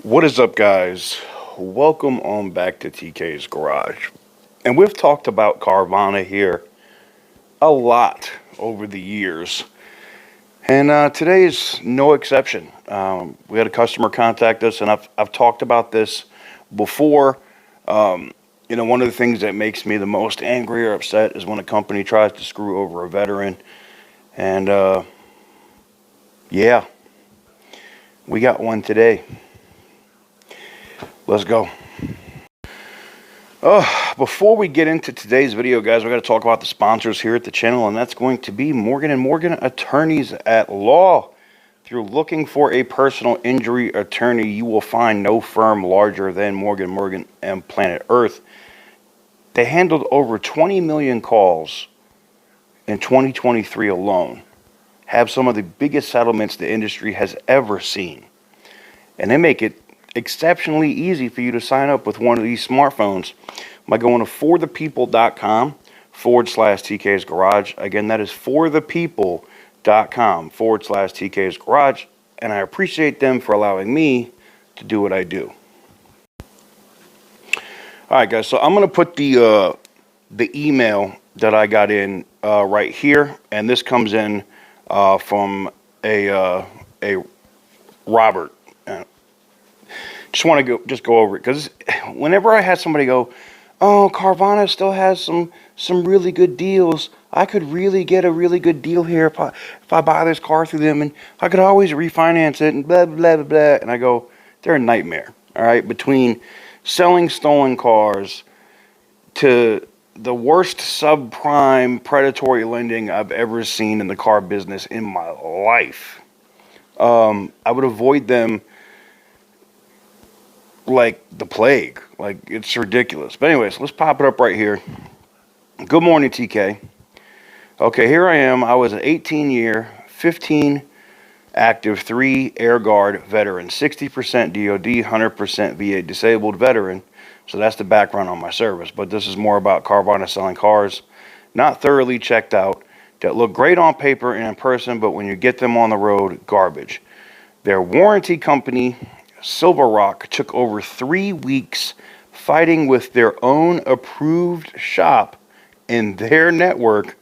What is up, guys? Welcome on back to TK's Garage. And we've talked about Carvana here a lot over the years. And today is no exception. We had a customer contact us, and I've talked about this before. One of the things that makes me the most angry or upset is when a company tries to screw over a veteran. And yeah, we got one today. Let's go. Before we get into today's video, guys, we got to talk about the sponsors here at the channel, and that's going to be Morgan & Morgan Attorneys at Law. If you're looking for a personal injury attorney, you will find no firm larger than Morgan & Morgan and Planet Earth. They handled over 20 million calls in 2023 alone, have some of the biggest settlements the industry has ever seen, and they make it exceptionally easy for you to sign up with one of these smartphones by going to forthepeople.com/TK's Garage. Again, that is forthepeople.com/TK's Garage. And I appreciate them for allowing me to do what I do. All right, guys. So I'm going to put the email that I got in right here, and this comes in from a Robert. Just want to go over it, because whenever I had somebody go, "Oh, Carvana still has some really good deals. I could really get a really good deal here if I buy this car through them, and I could always refinance it," and blah blah blah blah. And I go, they're a nightmare. All right, between selling stolen cars to the worst subprime predatory lending I've ever seen in the car business in my life, I would avoid them like the plague. Like, it's ridiculous. But anyways, let's pop it up right here. Good morning, TK. Okay, here I am. I was an 18-year, 15 active, 3 Air Guard veteran, 60% DOD, 100% VA disabled veteran. So that's the background on my service. But this is more about Carvana selling cars not thoroughly checked out, that look great on paper and in person, but when you get them on the road, garbage. Their warranty company, Silver Rock, took over 3 weeks fighting with their own approved shop in their network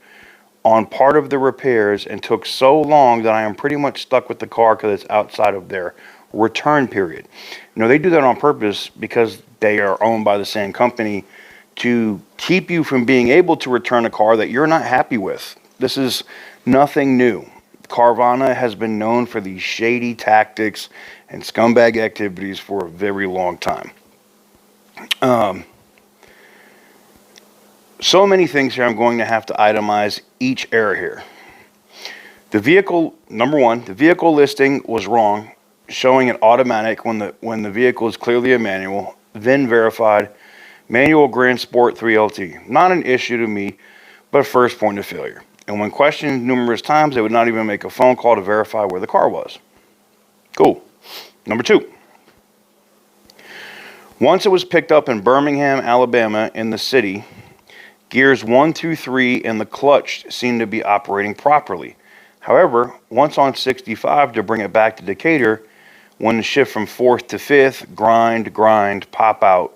on part of the repairs, and took so long that I am pretty much stuck with the car because it's outside of their return period. They do that on purpose because they are owned by the same company to keep you from being able to return a car that you're not happy with. This is nothing new. Carvana has been known for these shady tactics and scumbag activities for a very long time. So many things here, I'm going to have to itemize each error here. The vehicle, number one, the vehicle listing was wrong, showing an automatic when the vehicle is clearly a manual, then verified manual Grand Sport 3LT. Not an issue to me, but first point of failure. And when questioned numerous times, they would not even make a phone call to verify where the car was. Cool. Number two. Once it was picked up in Birmingham, Alabama, in the city, gears 1 through 3 and the clutch seemed to be operating properly. However, once on 65 to bring it back to Decatur, when the shift from 4th to 5th, grind, pop out,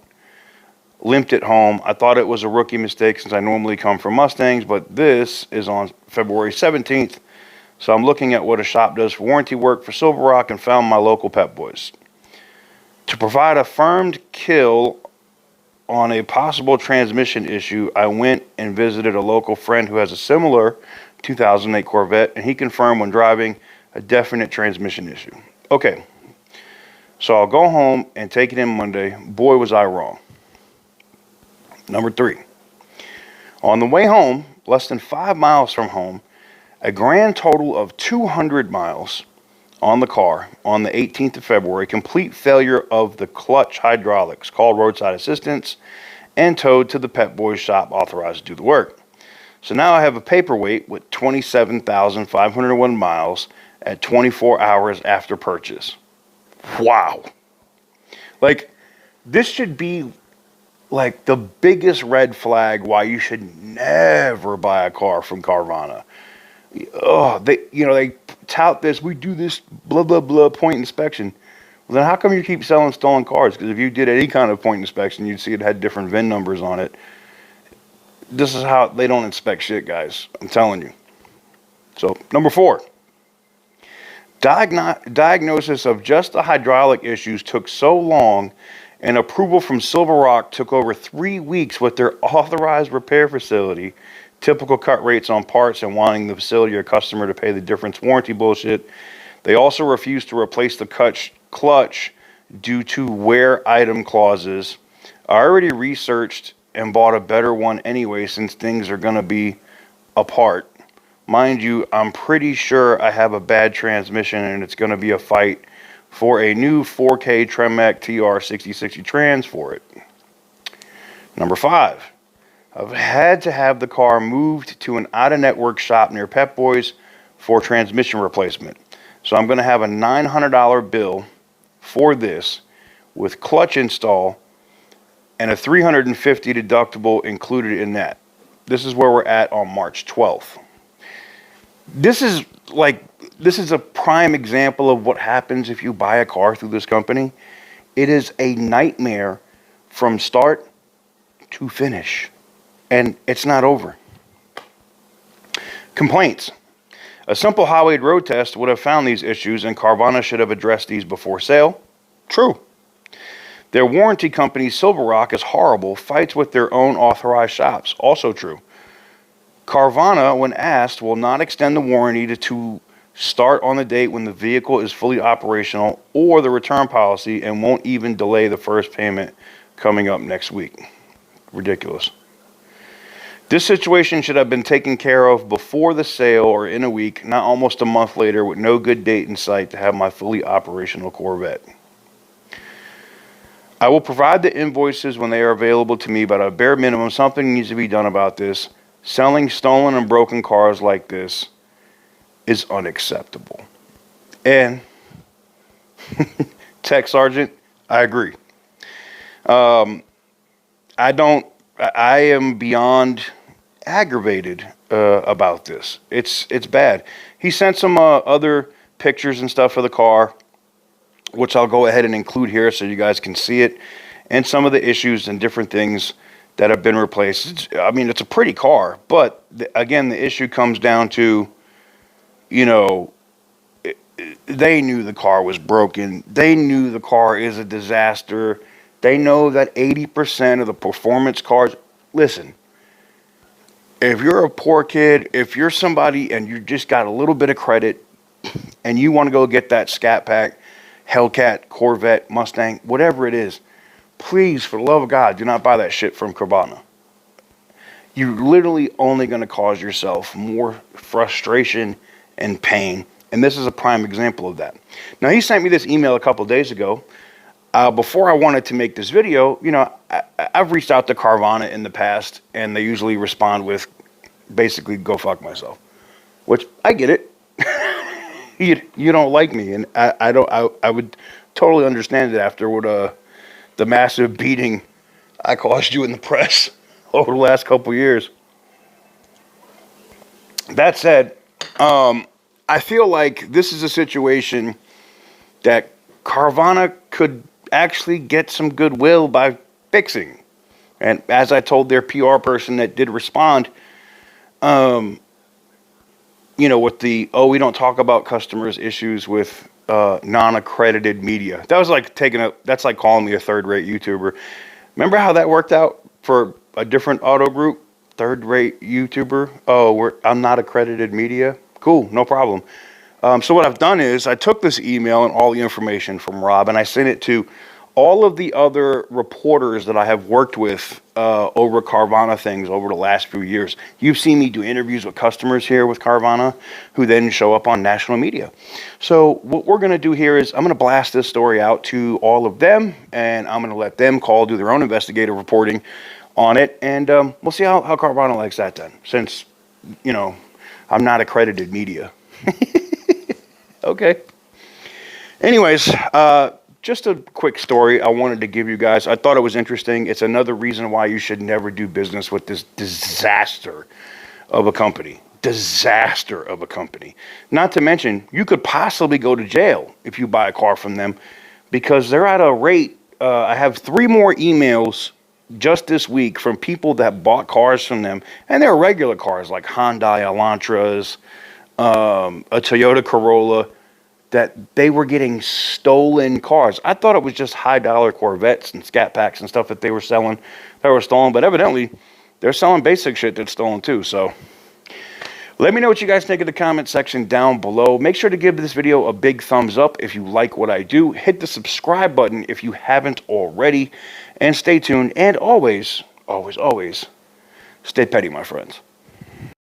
limped it home. I thought it was a rookie mistake since I normally come from Mustangs, but this is on February 17th. So I'm looking at what a shop does for warranty work for Silver Rock and found my local Pep Boys. To provide a firm kill on a possible transmission issue, I went and visited a local friend who has a similar 2008 Corvette, and he confirmed when driving a definite transmission issue. Okay, so I'll go home and take it in Monday. Boy, was I wrong. Number 3. On the way home, less than 5 miles from home, a grand total of 200 miles on the car on the 18th of February, complete failure of the clutch hydraulics, called roadside assistance, and towed to the Pep Boys shop authorized to do the work. So now I have a paperweight with 27,501 miles at 24 hours after purchase. Wow. Like, this should be like the biggest red flag why you should never buy a car from Carvana. Oh, they tout this, we do this blah blah blah point inspection. Well, then how come you keep selling stolen cars? Because if you did any kind of point inspection, you'd see it had different VIN numbers on it. This is how they don't inspect shit, guys. I'm telling you. So, number 4. Diagnosis of just the hydraulic issues took so long, and approval from Silver Rock took over 3 weeks with their authorized repair facility. Typical cut rates on parts and wanting the facility or customer to pay the difference warranty bullshit. They also refused to replace the clutch due to wear item clauses. I already researched and bought a better one anyway since things are going to be apart. Mind you, I'm pretty sure I have a bad transmission and it's going to be a fight for a new 4K Tremec TR6060 trans for it. Number 5. I've had to have the car moved to an out-of-network shop near Pep Boys for transmission replacement. So I'm going to have a $900 bill for this with clutch install and a $350 deductible included in that. This is where we're at on March 12th. This is a prime example of what happens if you buy a car through this company. It is a nightmare from start to finish, and it's not over. Complaints. A simple highway road test would have found these issues, and Carvana should have addressed these before sale. True. Their warranty company, Silver Rock, is horrible, fights with their own authorized shops. Also true. Carvana, when asked, will not extend the warranty to start on the date when the vehicle is fully operational or the return policy, and won't even delay the first payment coming up next week. Ridiculous. This situation should have been taken care of before the sale or in a week, not almost a month later with no good date in sight to have my fully operational Corvette. I will provide the invoices when they are available to me, but at a bare minimum, something needs to be done about this. Selling stolen and broken cars like this is unacceptable. And Tech Sergeant, I agree. I am beyond aggravated about this. It's bad. He sent some other pictures and stuff of the car, which I'll go ahead and include here so you guys can see it, and some of the issues and different things that have been replaced. It's a pretty car, but again, the issue comes down to, they knew the car was broken. They knew the car is a disaster. They know that 80% of the performance cars, listen, if you're a poor kid, if you're somebody and you just got a little bit of credit and you want to go get that Scat Pack, Hellcat, Corvette, Mustang, whatever it is, please, for the love of God, do not buy that shit from Carvana. You're literally only going to cause yourself more frustration and pain. And this is a prime example of that. Now, he sent me this email a couple days ago. Before I wanted to make this video, I've reached out to Carvana in the past, and they usually respond with basically, go fuck myself. Which, I get it. You don't like me, and I would totally understand it after what the massive beating I caused you in the press over the last couple years. That said, I feel like this is a situation that Carvana could actually get some goodwill by fixing. And as I told their PR person that did respond, with the, we don't talk about customers' issues with non-accredited media. That was like that's like calling me a third-rate YouTuber. Remember how that worked out for a different auto group? Third-rate YouTuber? Oh, I'm not accredited media? Cool, no problem. So what I've done is I took this email and all the information from Rob, and I sent it to all of the other reporters that I have worked with over Carvana things over the last few years. You've seen me do interviews with customers here with Carvana who then show up on national media. So what we're going to do here is I'm going to blast this story out to all of them, and I'm going to let them do their own investigative reporting on it, and we'll see how Carvana likes that then, since, I'm not accredited media. Okay. Anyways, just a quick story I wanted to give you guys. I thought it was interesting. It's another reason why you should never do business with this disaster of a company. Disaster of a company. Not to mention, you could possibly go to jail if you buy a car from them because they're at a rate. I have 3 more emails just this week from people that bought cars from them, and they're regular cars like Hyundai Elantras, a Toyota Corolla, that they were getting stolen cars. I thought it was just high dollar Corvettes and Scat Packs and stuff that they were selling that were stolen, but evidently they're selling basic shit that's stolen too. So let me know what you guys think in the comment section down below. Make sure to give this video a big thumbs up if you like what I do. Hit the subscribe button if you haven't already. And stay tuned. And always, always, always stay petty, my friends.